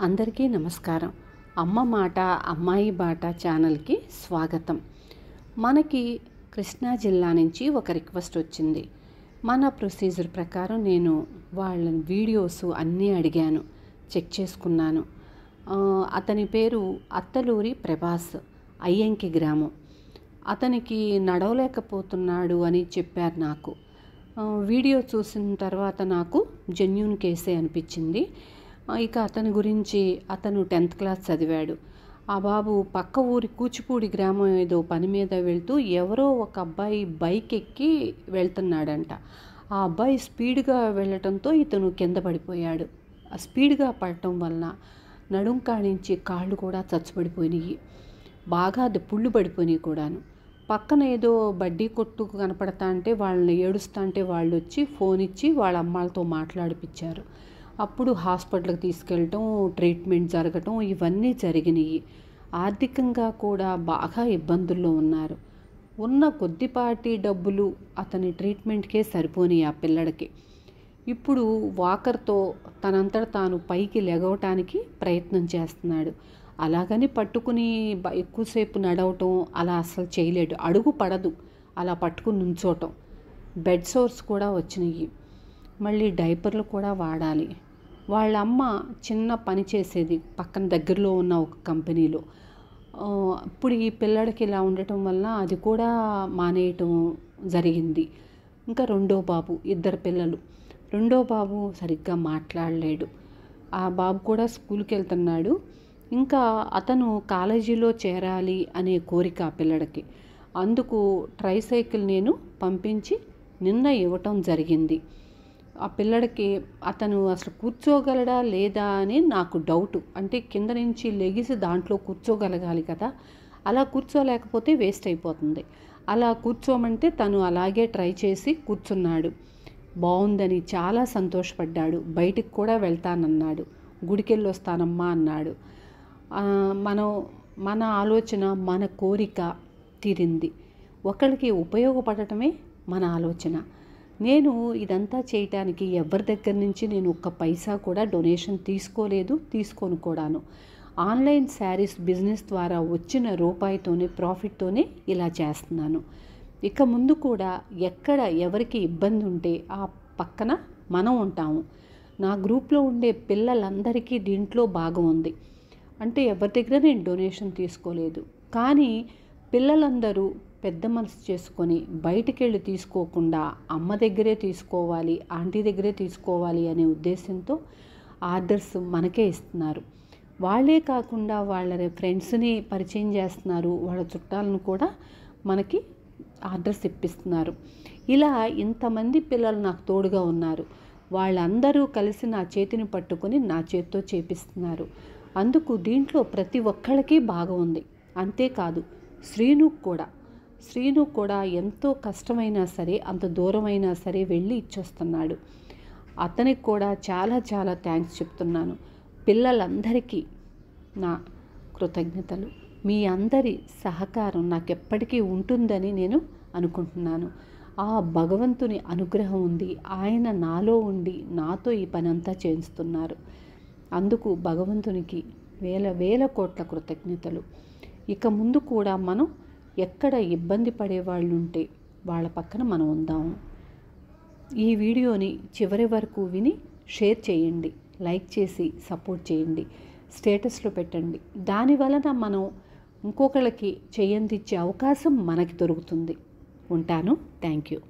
అందరికీ నమస్కారం. అమ్మ మాట అమ్మాయి బాట ఛానల్కి స్వాగతం. మనకి కృష్ణా జిల్లా నుంచి ఒక రిక్వెస్ట్ వచ్చింది. మన ప్రొసీజర్ ప్రకారం నేను వాళ్ళ వీడియోస్ అన్నీ అడిగాను, చెక్ చేసుకున్నాను. అతని పేరు అత్తలూరి ప్రభాస్, అయ్యంకి గ్రామం. అతనికి నడవలేకపోతున్నాడు అని చెప్పారు నాకు. వీడియో చూసిన తర్వాత నాకు జెన్యూన్ కేసే అనిపించింది. ఇక అతని గురించి, అతను 10th క్లాస్ చదివాడు. ఆ బాబు పక్క ఊరి కూచిపూడి గ్రామం ఏదో పని మీద వెళ్తూ ఎవరో ఒక అబ్బాయి బైక్ ఎక్కి వెళ్తున్నాడంట. ఆ అబ్బాయి స్పీడ్గా వెళ్ళటంతో ఇతను కింద పడిపోయాడు. ఆ స్పీడ్గా పడటం వలన నడుం కాడించి కాళ్ళు కూడా చచ్చుపడిపోయినాయి, బాగా పుళ్ళు పడిపోయినాయి కూడాను. పక్కన ఏదో బడ్డీ కొట్టు కనపడతా అంటే వాళ్ళని ఏడుస్తా అంటే వాళ్ళు వచ్చి ఫోన్ ఇచ్చి వాళ్ళ అమ్మాలతో మాట్లాడిపించారు. అప్పుడు హాస్పిటల్కి తీసుకెళ్ళటం, ట్రీట్మెంట్ జరగటం ఇవన్నీ జరిగినాయి. ఆర్థికంగా కూడా బాగా ఇబ్బందుల్లో ఉన్నారు. ఉన్న కొద్దిపాటి డబ్బులు అతని ట్రీట్మెంట్కే సరిపోయినాయి ఆ పిల్లడికి. ఇప్పుడు వాకర్తో తనంతట తాను పైకి లెగవటానికి ప్రయత్నం చేస్తున్నాడు. అలాగని పట్టుకుని ఎక్కువసేపు నడవటం అలా అసలు చేయలేడు. అడుగు పడదు అలా పట్టుకుని నుంచోటం. బెడ్ సోర్స్ కూడా వచ్చినాయి. మళ్ళీ డైపర్లు కూడా వాడాలి. వాళ్ళ అమ్మ చిన్న పని చేసేది పక్కన దగ్గరలో ఉన్న ఒక కంపెనీలో. ఇప్పుడు ఈ పిల్లడికి ఇలా ఉండటం వల్ల అది కూడా మానేయటం జరిగింది. ఇంకా రెండో బాబు, 2 పిల్లలు. రెండో బాబు సరిగ్గా మాట్లాడలేడు. ఆ బాబు కూడా స్కూల్కి వెళ్తున్నాడు. ఇంకా అతను కాలేజీలో చేరాలి అనే కోరిక ఆ పిల్లడికి. అందుకు ట్రైసైకిల్ నేను పంపించి నిన్న ఇవ్వటం జరిగింది. ఆ పిల్లడికి అతను అసలు కూర్చోగలడా లేదా అని నాకు డౌటు. అంటే కింద నుంచి లెగిసి దాంట్లో కూర్చోగలగాలి కదా, అలా కూర్చోలేకపోతే వేస్ట్ అయిపోతుంది. అలా కూర్చోమంటే తను అలాగే ట్రై చేసి కూర్చున్నాడు. బాగుందని చాలా సంతోషపడ్డాడు. బయటికి కూడా వెళ్తానన్నాడు. గుడికెళ్ళి వస్తానమ్మా అన్నాడు. మన ఆలోచన, మన కోరిక తీరింది. ఒకరికి ఉపయోగపడటమే మన ఆలోచన. నేను ఇదంతా చేయటానికి ఎవరి దగ్గర నుంచి నేను ఒక్క పైసా కూడా డొనేషన్ తీసుకోలేదు, తీసుకోను కూడాను. ఆన్లైన్ శారీస్ బిజినెస్ ద్వారా వచ్చిన రూపాయితోనే, ప్రాఫిట్తోనే ఇలా చేస్తున్నాను. ఇక ముందు కూడా ఎక్కడ ఎవరికి ఇబ్బంది ఉంటే ఆ పక్కన మనం ఉంటాము. నా గ్రూప్లో ఉండే పిల్లలందరికీ దీంట్లో భాగం ఉంది. అంటే ఎవరి దగ్గర నేను డొనేషన్ తీసుకోలేదు. కానీ పిల్లలందరూ పెద్ద మనసు చేసుకొని బయటికి వెళ్ళి తీసుకోకుండా అమ్మ దగ్గరే తీసుకోవాలి, ఆంటీ దగ్గరే తీసుకోవాలి అనే ఉద్దేశంతో ఆర్డర్స్ మనకే ఇస్తున్నారు. వాళ్ళే కాకుండా వాళ్ళ ఫ్రెండ్స్ని పరిచయం చేస్తున్నారు, వాళ్ళ చుట్టాలను కూడా మనకి ఆర్డర్స్ ఇప్పిస్తున్నారు. ఇలా ఇంతమంది పిల్లలు నాకు తోడుగా ఉన్నారు. వాళ్ళందరూ కలిసి నా చేతిని పట్టుకొని నా చేతితో చేపిస్తున్నారు. అందుకు దీంట్లో ప్రతి ఒక్కళ్ళకి భాగం ఉంది. అంతేకాదు శ్రీను కూడా ఎంతో కష్టమైనా సరే, అంత దూరమైనా సరే వెళ్ళి ఇచ్చొస్తున్నాడు. అతనికి కూడా చాలా చాలా థ్యాంక్స్ చెప్తున్నాను. పిల్లలందరికీ నా కృతజ్ఞతలు. మీ అందరి సహకారం నాకు ఎప్పటికీ ఉంటుందని నేను అనుకుంటున్నాను. ఆ భగవంతుని అనుగ్రహం ఉంది. ఆయన నాలో ఉండి నాతో ఈ పని అంతా చేయిస్తున్నారు. అందుకు భగవంతునికి వేల కోట్ల కృతజ్ఞతలు. ఇక ముందు కూడా మనం ఎక్కడ ఇబ్బంది పడేవాళ్ళు ఉంటే వాళ్ళ పక్కన మనం ఉందాము. ఈ వీడియోని చివరి వరకు విని షేర్ చేయండి, లైక్ చేసి సపోర్ట్ చేయండి, స్టేటస్లో పెట్టండి. దానివలన మనం ఇంకొకళ్ళకి చేయందిచ్చే అవకాశం మనకి దొరుకుతుంది. ఉంటాను. Thank you.